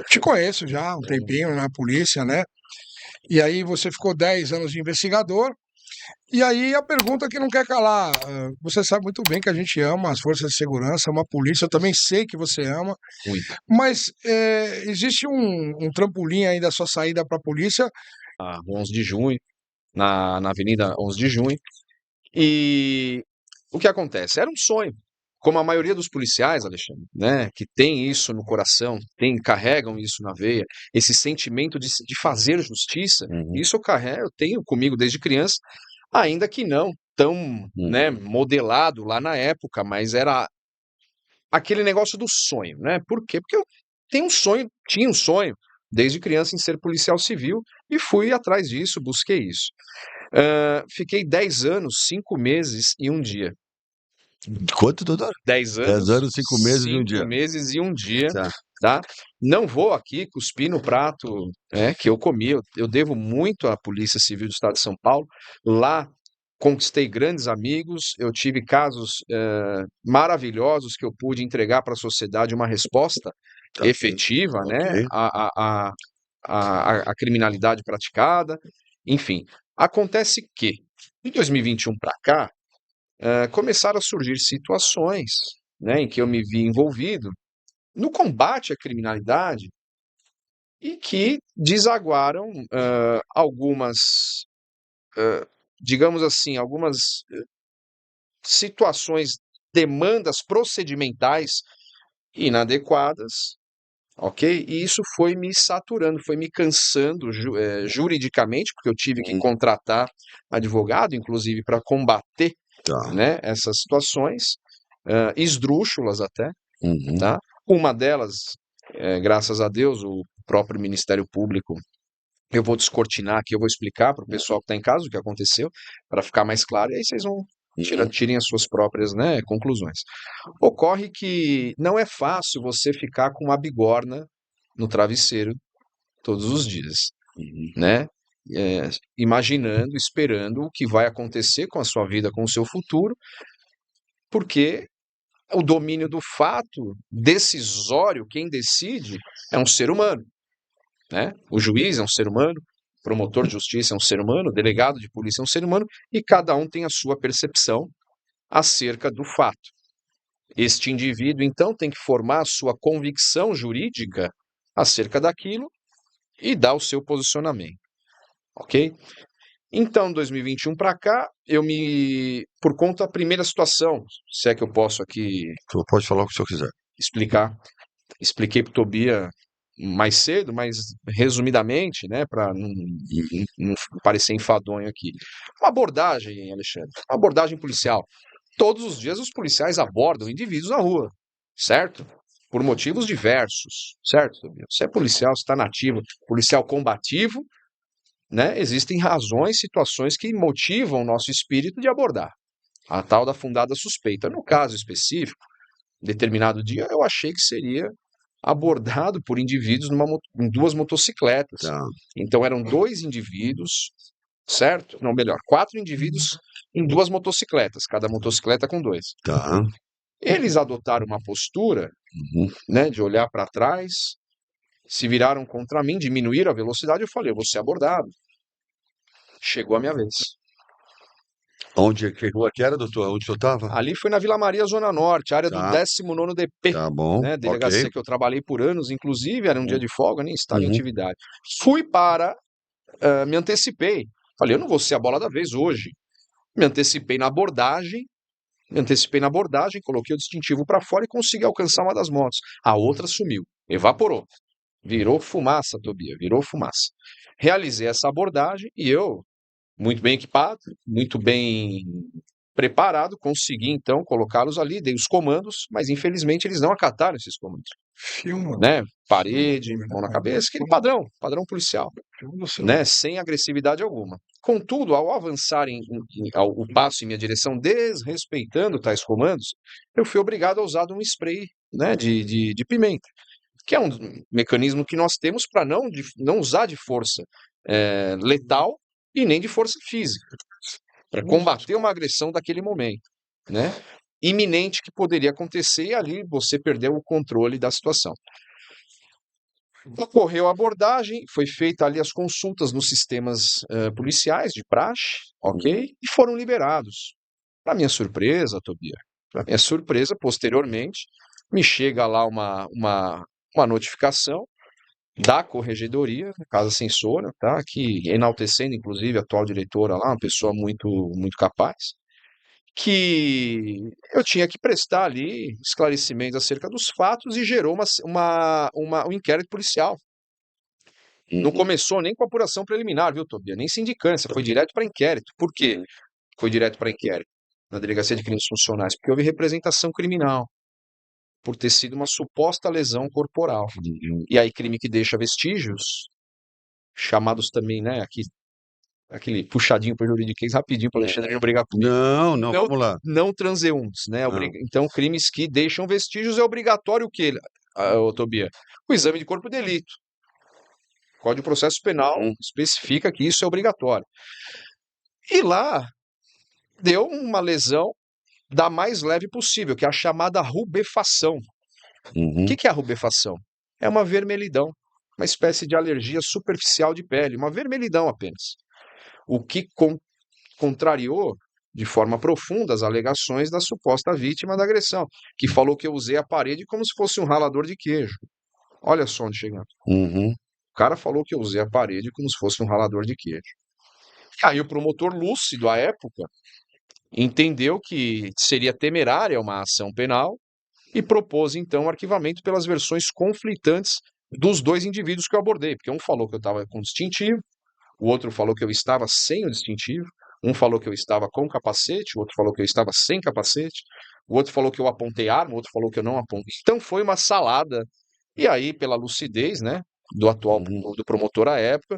Te conheço já há um tempinho na polícia, né? E aí você ficou 10 anos de investigador. E aí a pergunta que não quer calar, você sabe muito bem que a gente ama as forças de segurança, ama a polícia, eu também sei que você ama, Muito. mas existe um trampolim aí da sua saída para a polícia. 11 de junho, na Avenida 11 de Junho. E o que acontece? Era um sonho. Como a maioria dos policiais, Alexandre, né, que tem isso no coração, carregam isso na veia, esse sentimento de fazer justiça, Uhum, isso eu tenho comigo desde criança, ainda que não tão, né, uhum. modelado lá na época, mas era aquele negócio do sonho, né? Por quê? Porque eu tinha um sonho desde criança em ser policial civil e fui atrás disso, busquei isso. Fiquei 10 anos, 5 meses e um dia. Quanto, doutor? 10 10 anos, anos, 5 meses e um 5 dia. meses e um dia, Tá. tá? Não vou aqui cuspir no prato, que eu comi. Eu devo muito à Polícia Civil do Estado de São Paulo. Lá conquistei grandes amigos, eu tive casos maravilhosos que eu pude entregar para a sociedade uma resposta Tá. efetiva, né, Ok. à criminalidade praticada. Enfim, acontece que de 2021 para cá, começaram a surgir situações, né, em que eu me vi envolvido no combate à criminalidade e que desaguaram algumas, digamos assim, algumas situações, demandas procedimentais inadequadas, ok? E isso foi me saturando, foi me cansando juridicamente, porque eu tive que Uhum. contratar advogado, inclusive, para combater, Tá. né, essas situações, esdrúxulas até, Uhum. tá? Uma delas, graças a Deus, o próprio Ministério Público, eu vou descortinar aqui, eu vou explicar para o pessoal que está em casa o que aconteceu, para ficar mais claro, e aí vocês vão Uhum. tirem as suas próprias, né, conclusões. Ocorre que não é fácil você ficar com uma bigorna no travesseiro todos os dias, Uhum. né? Imaginando, esperando o que vai acontecer com a sua vida, com o seu futuro, porque o domínio do fato decisório, quem decide é um ser humano, né? O juiz é um ser humano, o promotor de justiça é um ser humano, o delegado de polícia é um ser humano, e cada um tem a sua percepção acerca do fato. Este indivíduo, então, tem que formar a sua convicção jurídica acerca daquilo e dar o seu posicionamento, ok? Então, 2021 para cá, por conta da primeira situação, se é que eu posso aqui Então pode falar o que o senhor quiser. explicar, expliquei para o Tobia mais cedo, mas resumidamente, né, para Uhum. não parecer enfadonho aqui. Uma abordagem, Alexandre, uma abordagem policial. Todos os dias os policiais abordam indivíduos na rua, certo? Por motivos diversos, certo, Tobia? Você é policial, você está nativo, policial combativo, né? Existem razões, situações que motivam o nosso espírito de abordar. A tal da fundada suspeita. No caso específico, determinado dia, eu achei que seria abordado por indivíduos em duas motocicletas. Tá. Então eram dois indivíduos, certo? Não, melhor, quatro indivíduos em duas motocicletas, cada motocicleta com dois. Tá. Eles adotaram uma postura, Uhum. né, de olhar para trás, se viraram contra mim, diminuíram a velocidade. Eu falei, eu vou ser abordado. Chegou a minha vez. Onde que rua que era, doutor? Onde o senhor estava? Ali foi na Vila Maria, Zona Norte, área do Tá. 19º DP, Tá bom. né? Ok. Delegacia que eu trabalhei por anos, inclusive era um dia Uhum. de folga, nem estava em Uhum. atividade. Fui me antecipei. Falei, eu não vou ser a bola da vez hoje. Me antecipei na abordagem, coloquei o distintivo para fora e consegui alcançar uma das motos. A outra sumiu, evaporou. Virou fumaça, Tobia, virou fumaça. Realizei essa abordagem e eu, muito bem equipado, muito bem preparado, consegui então colocá-los ali, dei os comandos, mas infelizmente eles não acataram esses comandos, Filma, né? Parede, mão na cabeça, aquele padrão policial, filma no celular. né? Sem agressividade alguma. Contudo, ao avançar o passo em minha direção, desrespeitando tais comandos, eu fui obrigado a usar um spray, né, de pimenta, que é um mecanismo que nós temos para não usar de força letal e nem de força física, para combater uma agressão daquele momento, né? Iminente que poderia acontecer e ali você perdeu o controle da situação. Ocorreu a abordagem, foi feita ali as consultas nos sistemas policiais de praxe, ok? E foram liberados. Para minha surpresa, Tobias, para minha surpresa, posteriormente, me chega lá uma notificação da corregedoria, Casa Censora, tá? Que enaltecendo, inclusive, a atual diretora lá, uma pessoa muito, muito capaz, que eu tinha que prestar ali esclarecimentos acerca dos fatos e gerou um inquérito policial. Não começou nem com apuração preliminar, viu, Tobias? Nem sindicância, foi direto para inquérito. Por quê? Foi direto para inquérito na Delegacia de Crimes Funcionais? Porque houve representação criminal por ter sido uma suposta lesão corporal. E aí, crime que deixa vestígios, chamados também, né, aqui, aquele puxadinho para o juridiquês rapidinho para Alexandre não brigar comigo. Não, não, Não, vamos lá. não transeuntes, né? Não. Então, crimes que deixam vestígios é obrigatório o quê, Tobias? O exame de corpo de delito. O Código de Processo Penal especifica que isso é obrigatório. E lá deu uma lesão da mais leve possível, que é a chamada rubefação. O que é a rubefação? É uma vermelhidão, uma espécie de alergia superficial de pele, uma vermelhidão apenas. O que contrariou de forma profunda as alegações da suposta vítima da agressão, que falou que eu usei a parede como se fosse um ralador de queijo. Olha só onde chegamos. O cara falou que eu usei a parede como se fosse um ralador de queijo. E aí o promotor lúcido, à época, entendeu que seria temerária uma ação penal e propôs, então, o arquivamento pelas versões conflitantes dos dois indivíduos que eu abordei, porque um falou que eu estava com distintivo, o outro falou que eu estava sem o distintivo, um falou que eu estava com capacete, o outro falou que eu estava sem capacete, o outro falou que eu apontei arma, o outro falou que eu não apontei. Então foi uma salada. E aí, pela lucidez, né, do atual do promotor à época,